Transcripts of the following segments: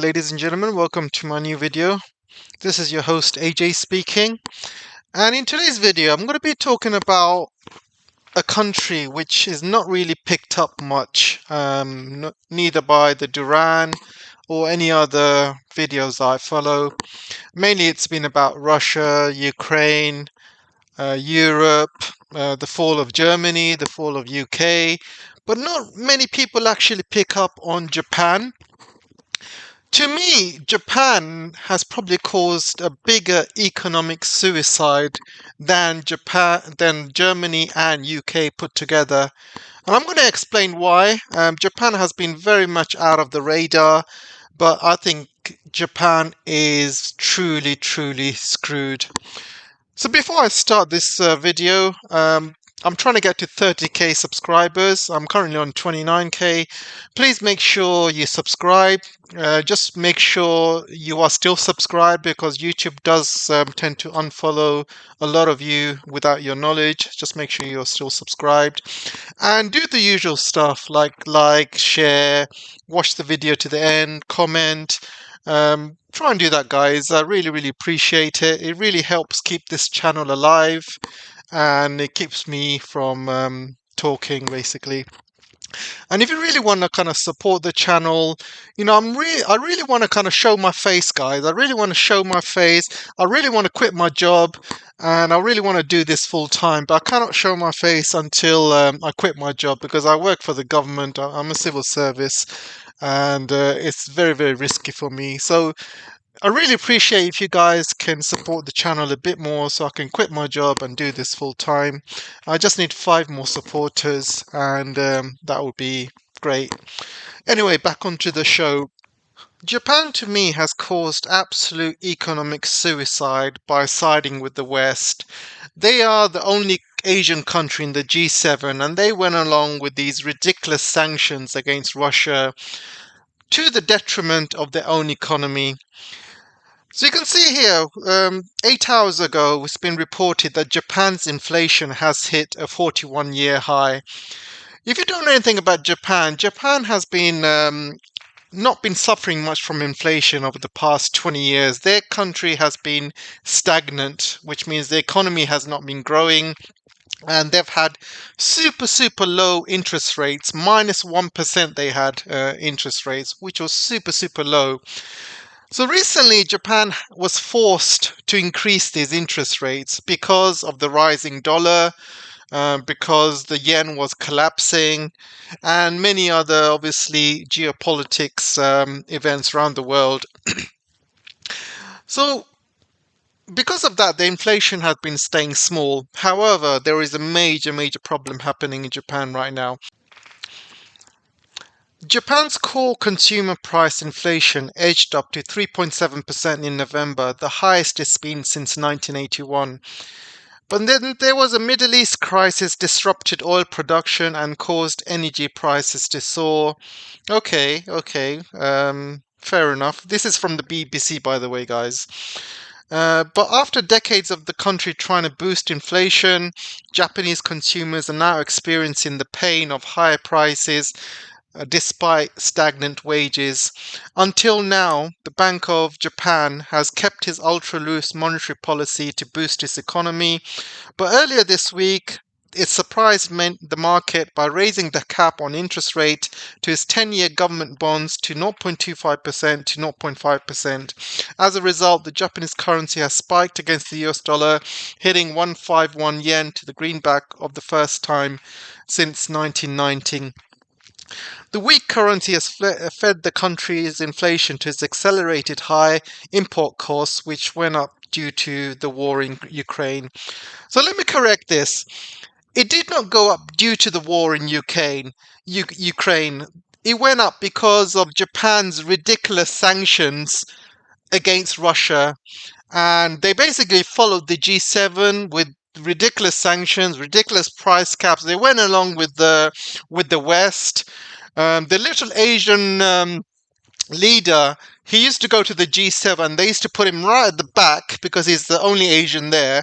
ladies and gentlemen, welcome to my new video. This is your host AJ speaking, and in today's video I'm going to be talking about a country which is not really picked up much, neither by the Duran or any other videos I follow. Mainly it's been about Russia, Ukraine, Europe, the fall of Germany, the fall of UK, but not many people actually pick up on Japan. To me, Japan has probably caused a bigger economic suicide than Germany and UK put together. And I'm going to explain why. Japan has been very much out of the radar, but I think Japan is truly screwed. So before I start this video, I'm trying to get to 30k subscribers. I'm currently on 29k. Please make sure you subscribe. Just make sure you are still subscribed, because YouTube does tend to unfollow a lot of you without your knowledge. Just make sure you're still subscribed. And do the usual stuff like, share, watch the video to the end, comment. Try and do that, guys. I really appreciate it. It really helps keep this channel alive, and it keeps me from talking, basically. And if you really want to kind of support the channel, I really want to kind of show my face, guys. I really want to show my face. I really want to quit my job, and I really want to do this full time, but I cannot show my face until I quit my job, because I work for the government. I'm a civil service, and it's very risky for me. So I really appreciate if you guys can support the channel a bit more, so I can quit my job and do this full time. I just need 5 more supporters, and that would be great. Anyway, back onto the show. Japan, to me, has caused absolute economic suicide by siding with the West. They are the only Asian country in the G7, and they went along with these ridiculous sanctions against Russia to the detriment of their own economy. So you can see here, 8 hours ago, it's been reported that Japan's inflation has hit a 41-year high. If you don't know anything about Japan, Japan has been not been suffering much from inflation over the past 20 years. Their country has been stagnant, which means the economy has not been growing. And they've had super low interest rates. -1% they had interest rates, which was super low. So recently, Japan was forced to increase these interest rates because of the rising dollar, because the yen was collapsing, and many other, obviously, geopolitics events around the world. So because of that, the inflation has been staying small. However, there is a major problem happening in Japan right now. Japan's core consumer price inflation edged up to 3.7% in November, the highest it's been since 1981. But then there was a Middle East crisis, disrupted oil production and caused energy prices to soar. Okay, fair enough. This is from the BBC, by the way, guys. But after decades of the country trying to boost inflation, Japanese consumers are now experiencing the pain of higher prices despite stagnant wages. Until now, the Bank of Japan has kept its ultra-loose monetary policy to boost its economy, but earlier this week, it surprised the market by raising the cap on interest rate to its 10-year government bonds to 0.25% to 0.5%. As a result, the Japanese currency has spiked against the US dollar, hitting 151 yen to the greenback of the first time since 1990. The weak currency has fed the country's inflation to its accelerated high import costs, which went up due to the war in Ukraine. So let me correct this. It did not go up due to the war in Ukraine. It went up because of Japan's ridiculous sanctions against Russia. And they basically followed the G7 with ridiculous sanctions, ridiculous price caps. They went along with the West. The little Asian leader he used to go to the G7. They used to put him right at the back because he's the only Asian there,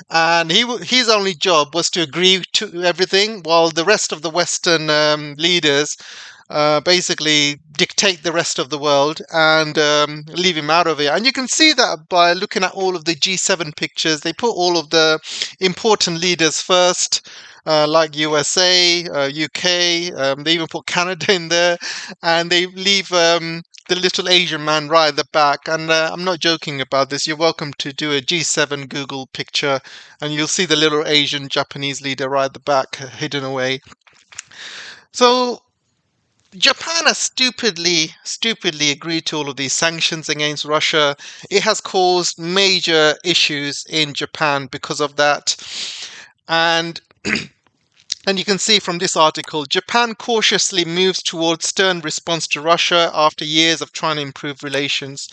and his only job was to agree to everything, while the rest of the Western leaders basically dictate the rest of the world and leave him out of it. And you can see that by looking at all of the G7 pictures. They put all of the important leaders first. Like USA, UK, they even put Canada in there, and they leave the little Asian man right at the back. And I'm not joking about this. You're welcome to do a G7 Google picture, and you'll see the little Asian Japanese leader right at the back, hidden away. So Japan has stupidly agreed to all of these sanctions against Russia. It has caused major issues in Japan because of that. And and you can see from this article, Japan cautiously moves towards stern response to Russia after years of trying to improve relations.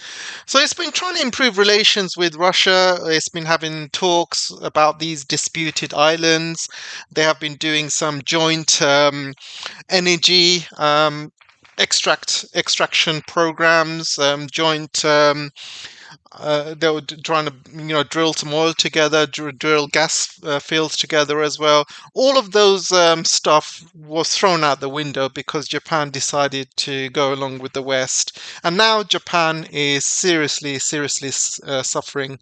So it's been trying to improve relations with Russia. It's been having talks about these disputed islands. They have been doing some joint energy extraction programs, joint. They were trying to, drill some oil together, drill gas fields together as well. All of those stuff was thrown out the window because Japan decided to go along with the West, and now Japan is seriously suffering.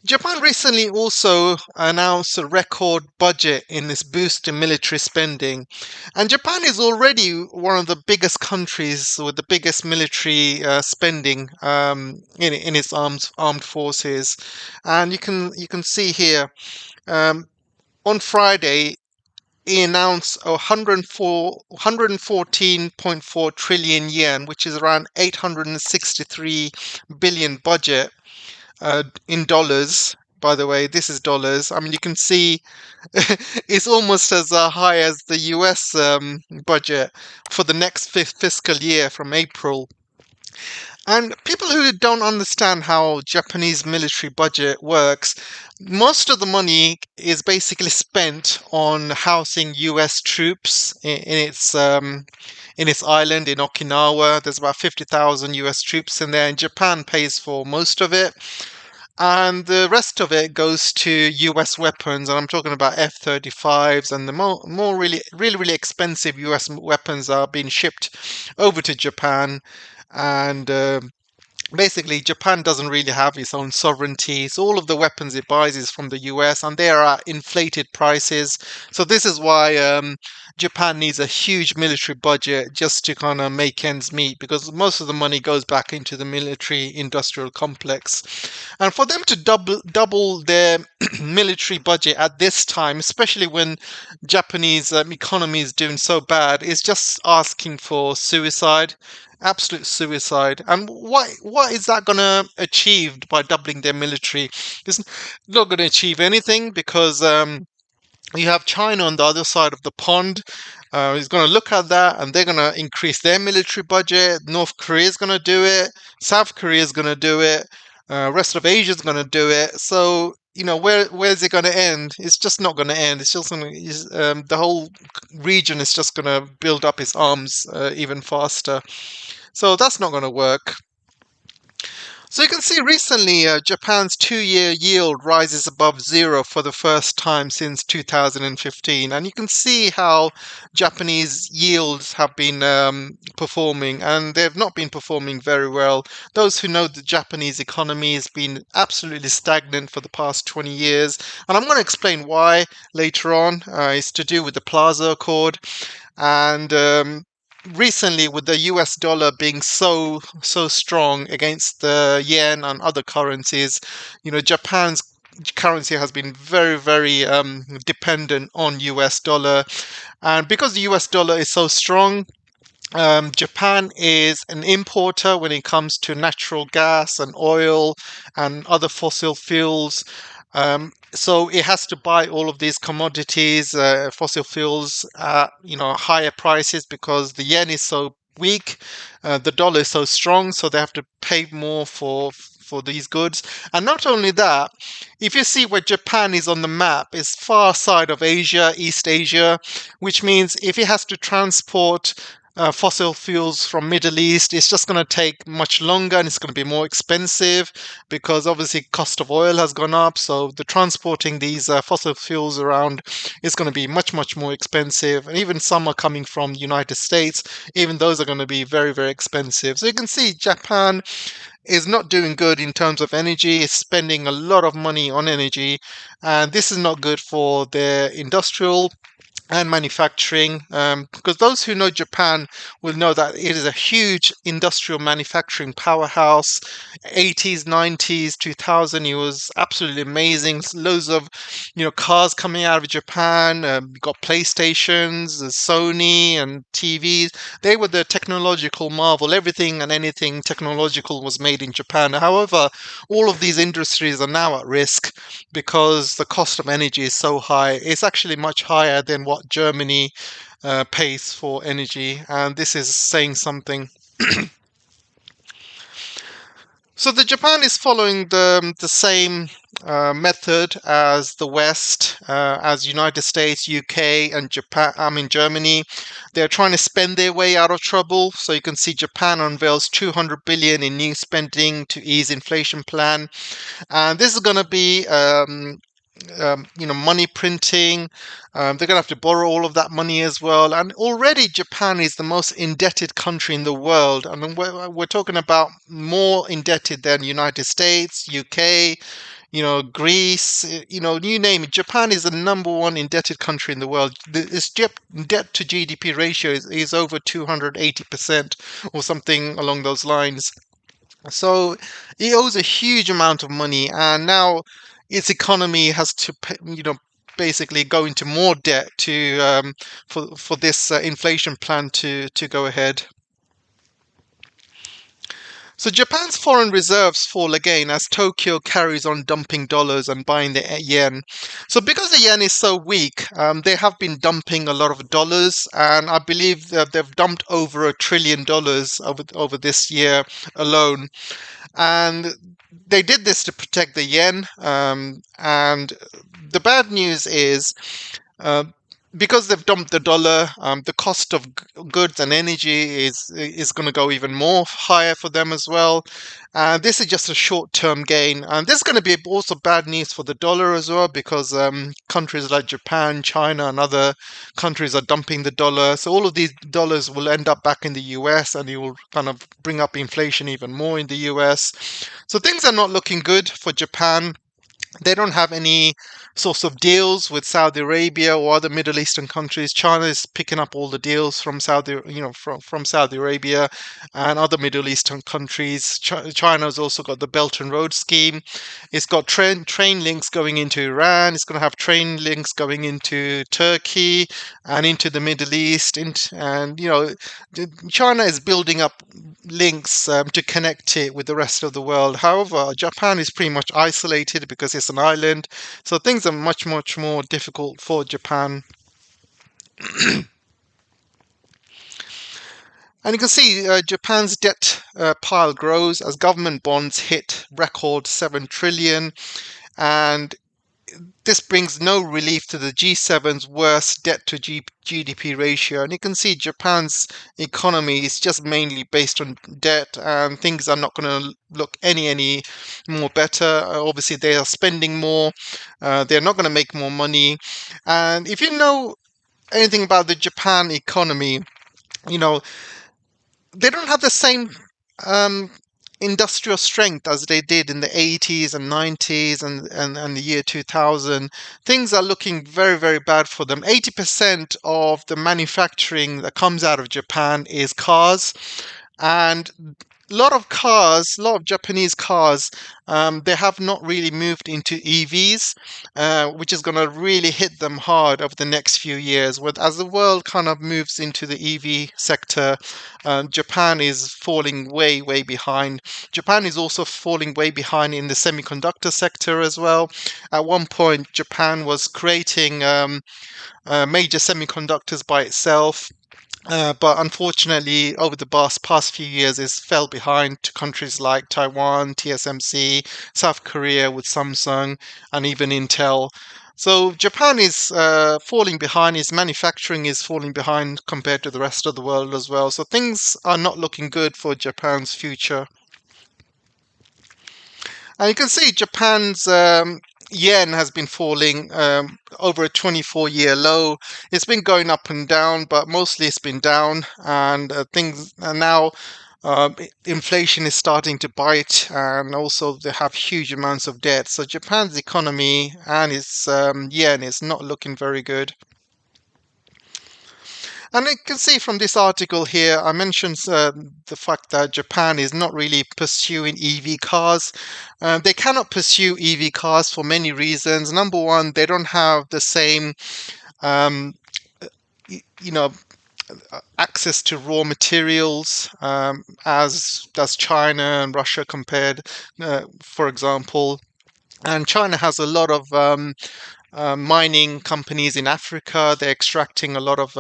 Japan recently also announced a record budget in this boost in military spending. And Japan is already one of the biggest countries with the biggest military spending in its armed forces. And you can see here on Friday, he announced a 114.4 trillion yen, which is around 863 billion budget in dollars. By the way, this is dollars. I mean, you can see it's almost as high as the US budget for the next fiscal year from April. And people who don't understand how Japanese military budget works, most of the money is basically spent on housing US troops in its island in Okinawa. There's about 50,000 US troops in there, and Japan pays for most of it. And the rest of it goes to US weapons, and I'm talking about F-35s, and the more really expensive US weapons are being shipped over to Japan. And basically, Japan doesn't really have its own sovereignty. So all of the weapons it buys is from the US, and they are at inflated prices. So this is why Japan needs a huge military budget just to kind of make ends meet, because most of the money goes back into the military industrial complex. And for them to double their military budget at this time, especially when Japanese economy is doing so bad, is just asking for suicide. Absolute suicide. And what is that going to achieve by doubling their military? It's not going to achieve anything, because you have China on the other side of the pond. He's going to look at that, and they're going to increase their military budget. North Korea is going to do it. South Korea is going to do it. Rest of Asia is going to do it. So where's it going to end? It's just not going to end. It's just going to the whole region is just going to build up its arms even faster. So that's not going to work. So you can see recently Japan's 2-year yield rises above zero for the first time since 2015. And you can see how Japanese yields have been performing, and they've not been performing very well. Those who know the Japanese economy has been absolutely stagnant for the past 20 years. And I'm going to explain why later on. It's to do with the Plaza Accord. And recently, with the US dollar being so strong against the yen and other currencies, Japan's currency has been very dependent on US dollar. And because the US dollar is so strong, Japan is an importer when it comes to natural gas and oil and other fossil fuels. So it has to buy all of these commodities, fossil fuels, at higher prices because the yen is so weak, the dollar is so strong, so they have to pay more for these goods. And not only that, if you see where Japan is on the map, it's far side of Asia, East Asia, which means if it has to transport fossil fuels from Middle East. It's just going to take much longer and it's going to be more expensive because obviously cost of oil has gone up. So the transporting these fossil fuels around is going to be much more expensive. And even some are coming from the United States. Even those are going to be very expensive. So you can see Japan is not doing good in terms of energy. It's spending a lot of money on energy, and this is not good for their industrial and manufacturing, because those who know Japan will know that it is a huge industrial manufacturing powerhouse. 80s, 90s, 2000, it was absolutely amazing. Loads of cars coming out of Japan. You got PlayStations, Sony, and TVs. They were the technological marvel. Everything and anything technological was made in Japan. However, all of these industries are now at risk because the cost of energy is so high. It's actually much higher than what Germany pays for energy, and this is saying something. So the Japan is following the same method as the West, as United States, UK, and Japan. I mean Germany. They're trying to spend their way out of trouble. So you can see Japan unveils 200 billion in new spending to ease inflation plan, and this is going to be money printing. They're going to have to borrow all of that money as well. And already Japan is the most indebted country in the world. I mean, we're talking about more indebted than United States, UK, Greece, you name it. Japan is the number one indebted country in the world. Its debt to GDP ratio is over 280% or something along those lines. So it owes a huge amount of money, and now its economy has to, basically go into more debt to for this inflation plan to go ahead. So Japan's foreign reserves fall again as Tokyo carries on dumping dollars and buying the yen. So because the yen is so weak, they have been dumping a lot of dollars, and I believe that they've dumped over $1 trillion over this year alone. And they did this to protect the yen. And the bad news is, uh, because they've dumped the dollar, the cost of goods and energy is going to go even more higher for them as well. This is just a short-term gain, and this is going to be also bad news for the dollar as well, because countries like Japan, China, and other countries are dumping the dollar. So all of these dollars will end up back in the US, and it will kind of bring up inflation even more in the US. So things are not looking good for Japan. They don't have any sorts of deals with Saudi Arabia or other Middle Eastern countries. China is picking up all the deals from from Saudi Arabia and other Middle Eastern countries. China's also got the Belt and Road scheme. It's got train links going into Iran. It's going to have train links going into Turkey and into the Middle East. And China is building up links to connect it with the rest of the world. However, Japan is pretty much isolated because it's an island, so things are much more difficult for Japan. And you can see Japan's debt pile grows as government bonds hit record 7 trillion, and this brings no relief to the G7's worst debt to GDP ratio. And you can see Japan's economy is just mainly based on debt, and things are not going to look any more better. Obviously, they are spending more. They're not going to make more money. And if you know anything about the Japan economy, you know they don't have the same um, industrial strength as they did in the 80s and 90s and the year 2000. Things are looking very bad for them. 80% of the manufacturing that comes out of Japan is cars, and a lot of Japanese cars, they have not really moved into EVs, which is going to really hit them hard over the next few years. As the world kind of moves into the EV sector, Japan is falling way behind. Japan is also falling way behind in the semiconductor sector as well. At one point, Japan was creating major semiconductors by itself. But unfortunately, over the past few years, it's fell behind to countries like Taiwan, TSMC, South Korea with Samsung, and even Intel. So Japan is falling behind. Its manufacturing is falling behind compared to the rest of the world as well. So things are not looking good for Japan's future. And you can see Japan's yen has been falling over a 24-year low. It's been going up and down, but mostly it's been down. And things are now inflation is starting to bite, and also they have huge amounts of debt. So Japan's economy and its yen is not looking very good. And you can see from this article here, I mentioned the fact that Japan is not really pursuing EV cars. They cannot pursue EV cars for many reasons. Number one, they don't have the same, um, you know, access to raw materials as does China and Russia compared, for example. And China has a lot of mining companies in Africa. They're extracting a lot of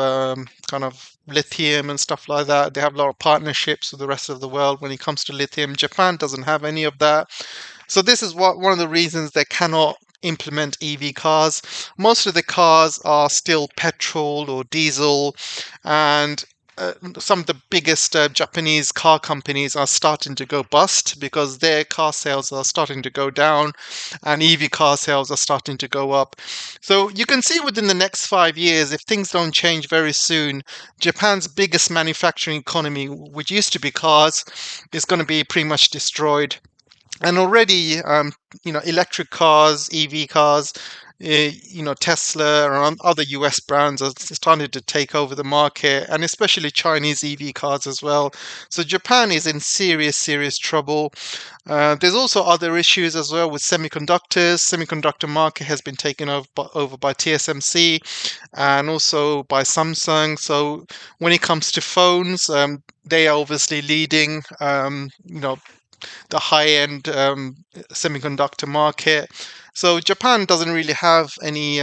kind of lithium and stuff like that. They have a lot of partnerships with the rest of the world when it comes to lithium. Japan doesn't have any of that. So this is one of the reasons they cannot implement EV cars. Most of the cars are still petrol or diesel, and some of the biggest Japanese car companies are starting to go bust because their car sales are starting to go down and EV car sales are starting to go up. So you can see within the next 5 years, if things don't change very soon, Japan's biggest manufacturing economy, which used to be cars, is going to be pretty much destroyed. And already, electric cars, EV cars, Tesla and other US brands are starting to take over the market, and especially Chinese EV cars as well. So Japan is in serious, serious trouble. There's also other issues as well with semiconductors. Semiconductor market has been taken over by TSMC and also by Samsung. So when it comes to phones, they are obviously leading. The high-end semiconductor market. So Japan doesn't really have any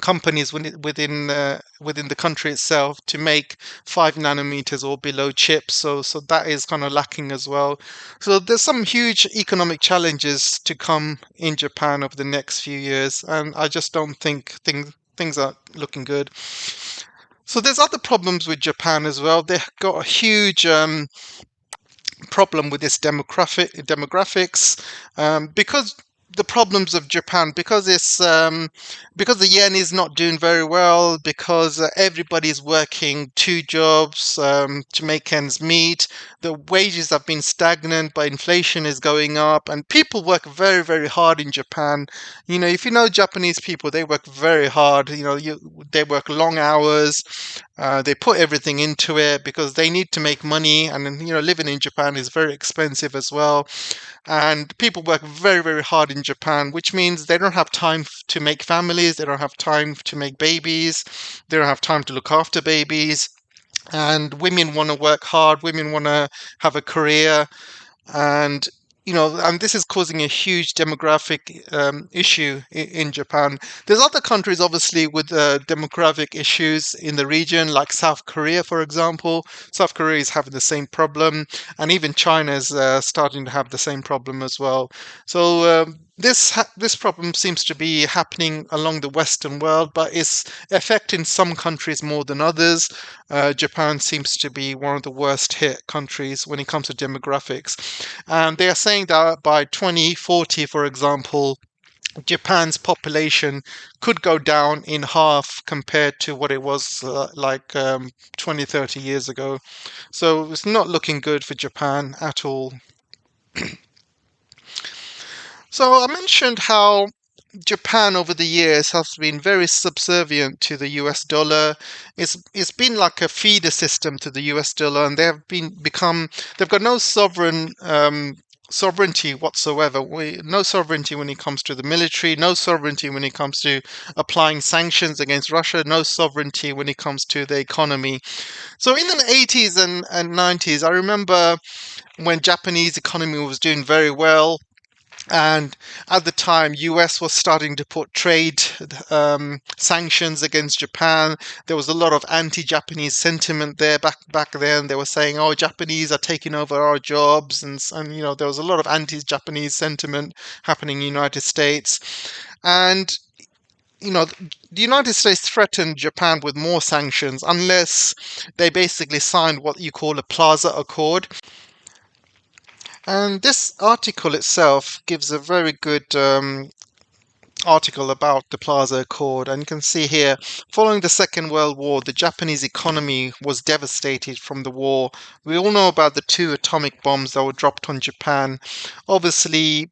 companies within the country itself to make 5 nanometers or below chips. So that is kind of lacking as well. So there's some huge economic challenges to come in Japan over the next few years, and I just don't think things are looking good. So there's other problems with Japan as well. They've got a huge problem with this demographics because the problems of Japan, because it's because the yen is not doing very well, because everybody's working 2 jobs to make ends meet. The wages have been stagnant, but inflation is going up, and people work very, very hard in Japan. If you know Japanese people, they work very hard. They work long hours. They put everything into it because they need to make money, and living in Japan is very expensive as well. And people work very, very hard in Japan, which means they don't have time to make families, they don't have time to make babies, they don't have time to look after babies. And women want to work hard, women want to have a career, and and this is causing a huge demographic issue in Japan. There's other countries, obviously, with demographic issues in the region, like South Korea, for example. South Korea is having the same problem, and even China is starting to have the same problem as well. So this problem seems to be happening along the Western world, but it's affecting some countries more than others. Japan seems to be one of the worst hit countries when it comes to demographics. And they are saying that by 2040, for example, Japan's population could go down in half compared to what it was 20, 30 years ago. So it's not looking good for Japan at all. So I mentioned how Japan over the years has been very subservient to the US dollar. It's been like a feeder system to the US dollar, and they've got no sovereignty whatsoever. No sovereignty when it comes to the military, no sovereignty when it comes to applying sanctions against Russia, no sovereignty when it comes to the economy. So in the 80s and 90s, I remember when Japanese economy was doing very well. And at the time, US was starting to put trade sanctions against Japan. There was a lot of anti-Japanese sentiment there back then. They were saying, "Oh, Japanese are taking over our jobs," and there was a lot of anti-Japanese sentiment happening in the United States. And the United States threatened Japan with more sanctions unless they basically signed what you call a Plaza Accord. And this article itself gives a very good article about the Plaza Accord. And you can see here, following the Second World War, the Japanese economy was devastated from the war. We all know about the 2 atomic bombs that were dropped on Japan. Obviously,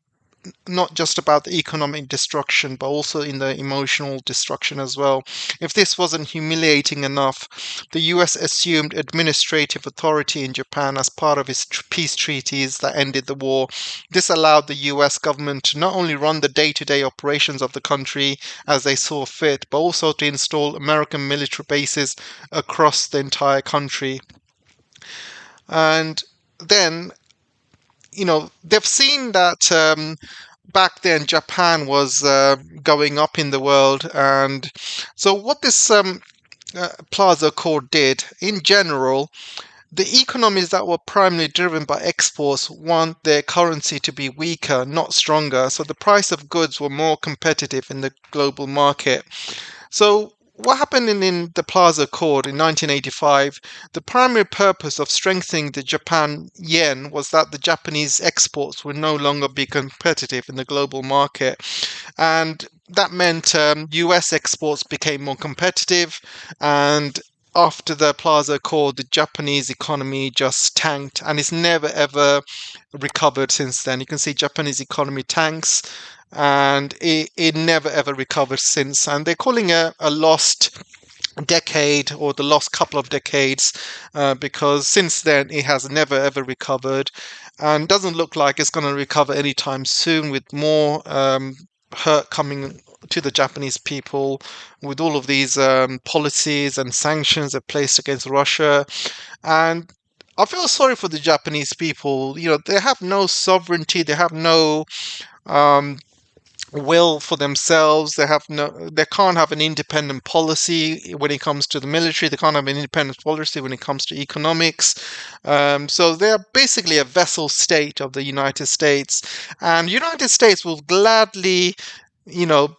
not just about the economic destruction, but also in the emotional destruction as well. If this wasn't humiliating enough, the US assumed administrative authority in Japan as part of its peace treaties that ended the war. This allowed the US government to not only run the day-to-day operations of the country as they saw fit, but also to install American military bases across the entire country. And then they've seen that back then Japan was going up in the world. And so what this Plaza Accord did, in general, the economies that were primarily driven by exports want their currency to be weaker, not stronger. So the price of goods were more competitive in the global market. So what happened in the Plaza Accord in 1985, the primary purpose of strengthening the Japan yen was that the Japanese exports would no longer be competitive in the global market. And that meant US exports became more competitive. And after the Plaza Accord, the Japanese economy just tanked, and it's never ever recovered since then. You can see Japanese economy tanks, and it never ever recovered since. And they're calling it a lost decade, or the lost couple of decades, because since then it has never ever recovered, and doesn't look like it's going to recover anytime soon, with more hurt coming to the Japanese people with all of these policies and sanctions that placed against Russia. And I feel sorry for the Japanese people. They have no sovereignty, they have no um, will for themselves. They can't have an independent policy when it comes to the military. They can't have an independent policy when it comes to economics. So they're basically a vassal state of the United States, and the United States you know,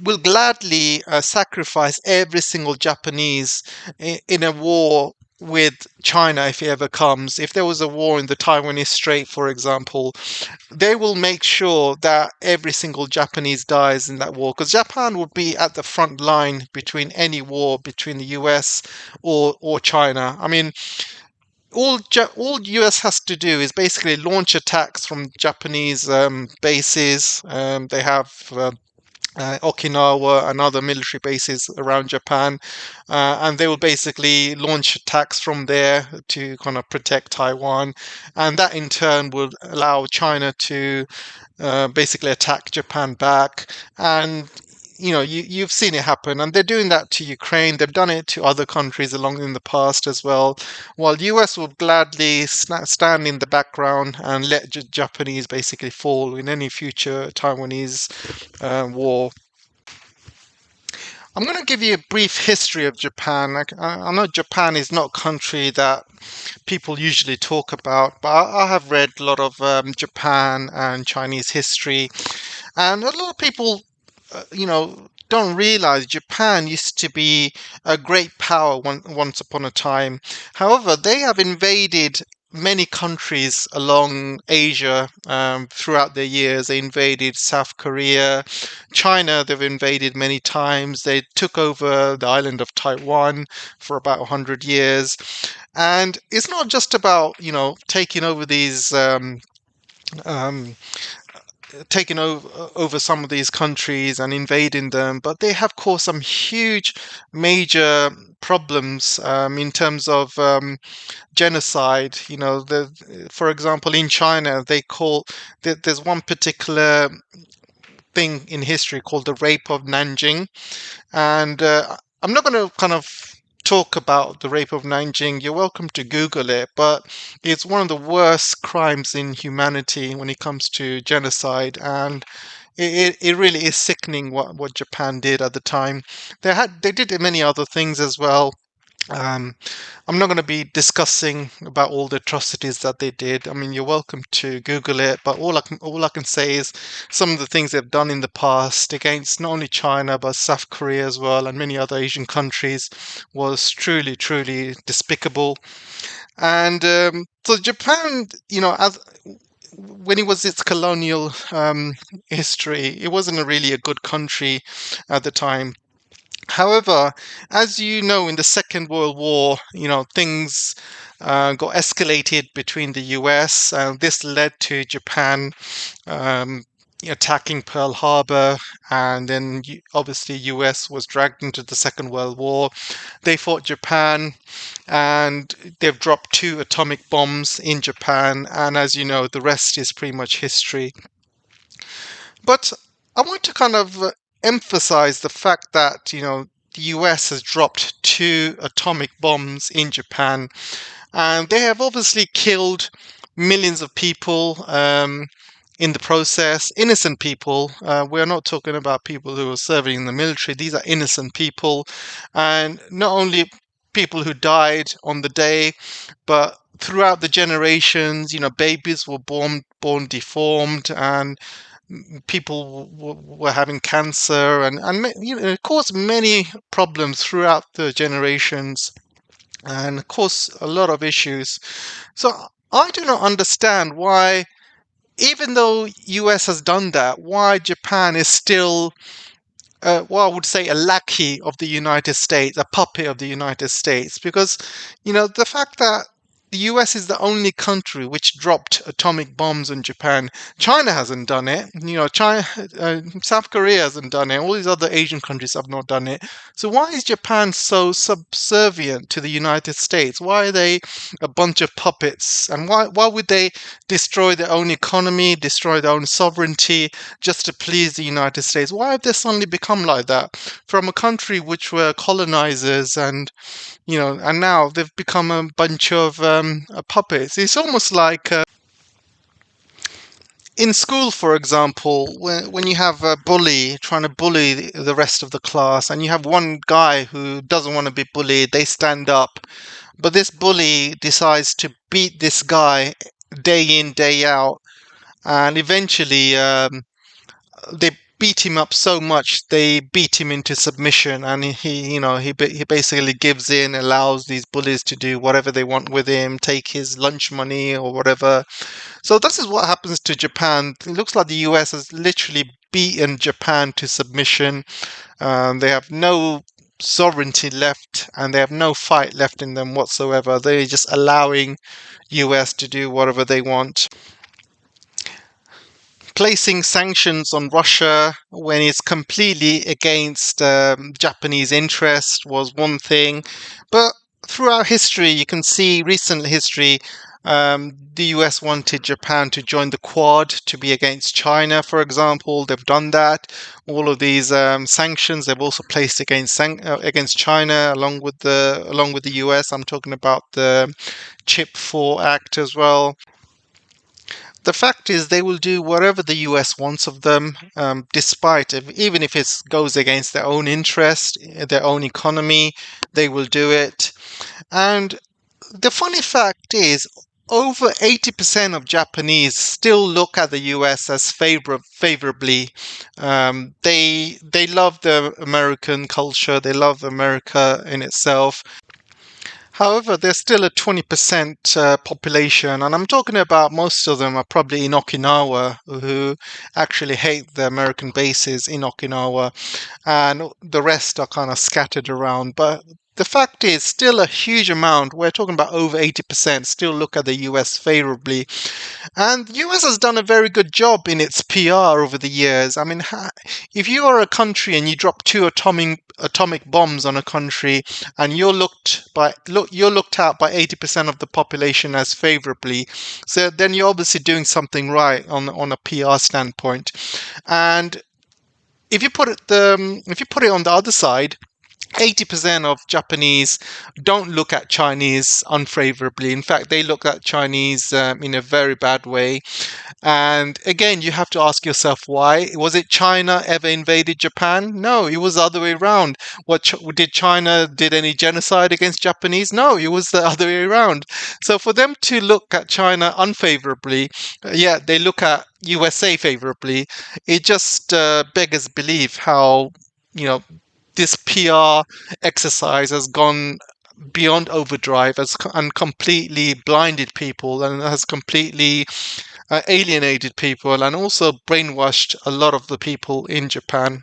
will gladly sacrifice every single Japanese in a war with China if it ever comes. If there was a war in the Taiwanese Strait, for example, they will make sure that every single Japanese dies in that war, because Japan would be at the front line between any war between the US or China. I mean, all US has to do is basically launch attacks from Japanese bases. They have Okinawa and other military bases around Japan, and they will basically launch attacks from there to kind of protect Taiwan, and that in turn will allow China to basically attack Japan back. And you've seen it happen, and they're doing that to Ukraine. They've done it to other countries along in the past as well. While the US will gladly stand in the background and let Japanese basically fall in any future Taiwanese war. I'm going to give you a brief history of Japan. I know Japan is not a country that people usually talk about, but I have read a lot of Japan and Chinese history, and a lot of people don't realize Japan used to be a great power once upon a time. However, they have invaded many countries along Asia throughout the years. They invaded South Korea, China. They've invaded many times. They took over the island of Taiwan for about 100 years. And it's not just about taking over these um, taking over some of these countries and invading them, but they have caused some huge, major problems in terms of genocide. For example, in China, there's one particular thing in history called the Rape of Nanjing, and I'm not going to kind of talk about the rape of Nanjing. You're welcome to Google it, but it's one of the worst crimes in humanity when it comes to genocide, and it really is sickening what Japan did at the time. They did many other things as well. Um, I'm not going to be discussing about all the atrocities that they did. I mean, you're welcome to Google it, but all I can say is some of the things they've done in the past against not only China but South Korea as well and many other Asian countries was truly, truly despicable. And so Japan, as when it was its colonial history, it wasn't really a good country at the time. However, as you know, in the Second World War, things got escalated between the US, and this led to Japan um, attacking Pearl Harbor, and then obviously US was dragged into the Second World War. They fought Japan, and they've dropped 2 atomic bombs in Japan, and as you know, the rest is pretty much history. But I want to kind of emphasize the fact that, the US has dropped 2 atomic bombs in Japan, and they have obviously killed millions of people in the process, innocent people. We're not talking about people who are serving in the military. These are innocent people, and not only people who died on the day, but throughout the generations, babies were born deformed, and people were having cancer, and it caused many problems throughout the generations, and of course a lot of issues. So I do not understand why, even though US has done that, why Japan is still well, I would say a lackey of the United States, a puppet of the United States, because the fact that the US is the only country which dropped atomic bombs on Japan. China hasn't done it. China, South Korea hasn't done it. All these other Asian countries have not done it. So why is Japan so subservient to the United States? Why are they a bunch of puppets? And why would they destroy their own economy, destroy their own sovereignty, just to please the United States? Why have they suddenly become like that? From a country which were colonizers, and now they've become a bunch of puppets. It's almost like in school, for example, when you have a bully trying to bully the rest of the class, and you have one guy who doesn't want to be bullied, they stand up, but this bully decides to beat this guy day in, day out, and eventually they beat him up so much they beat him into submission, and he basically gives in, allows these bullies to do whatever they want with him, take his lunch money or whatever. So this is what happens to Japan. It looks like the US has literally beaten Japan to submission. They have no sovereignty left, and they have no fight left in them whatsoever. They're just allowing US to do whatever they want. Placing sanctions on Russia when it's completely against Japanese interest was one thing, but throughout history, you can see recent history, the US wanted Japan to join the Quad to be against China, for example. They've done that. All of these sanctions they've also placed against China, along with the US. I'm talking about the Chip 4 Act as well. The fact is, they will do whatever the US wants of them, despite even if it goes against their own interest, their own economy, they will do it. And the funny fact is, over 80% of Japanese still look at the US as favorably. They love the American culture, they love America in itself. However, there's still a 20% population, and I'm talking about most of them are probably in Okinawa, who actually hate the American bases in Okinawa, and the rest are kind of scattered around. But the fact is, still a huge amount, we're talking about over 80%, still look at the US favorably. And the US has done a very good job in its PR over the years. I mean, if you are a country and you drop 2 atomic bombs on a country, and you're looked at by 80% of the population as favorably, so then you're obviously doing something right on a PR standpoint. And if you put it on the other side, 80% of Japanese don't look at Chinese unfavorably. In fact, they look at Chinese in a very bad way. And again, you have to ask yourself why. Was it China ever invaded Japan? No, it was the other way around. Did China did any genocide against Japanese? No, it was the other way around. So for them to look at China unfavorably, yeah, they look at USA favorably. It just beggars belief how you know this PR exercise has gone beyond overdrive and completely blinded people and has completely alienated people and also brainwashed a lot of the people in Japan.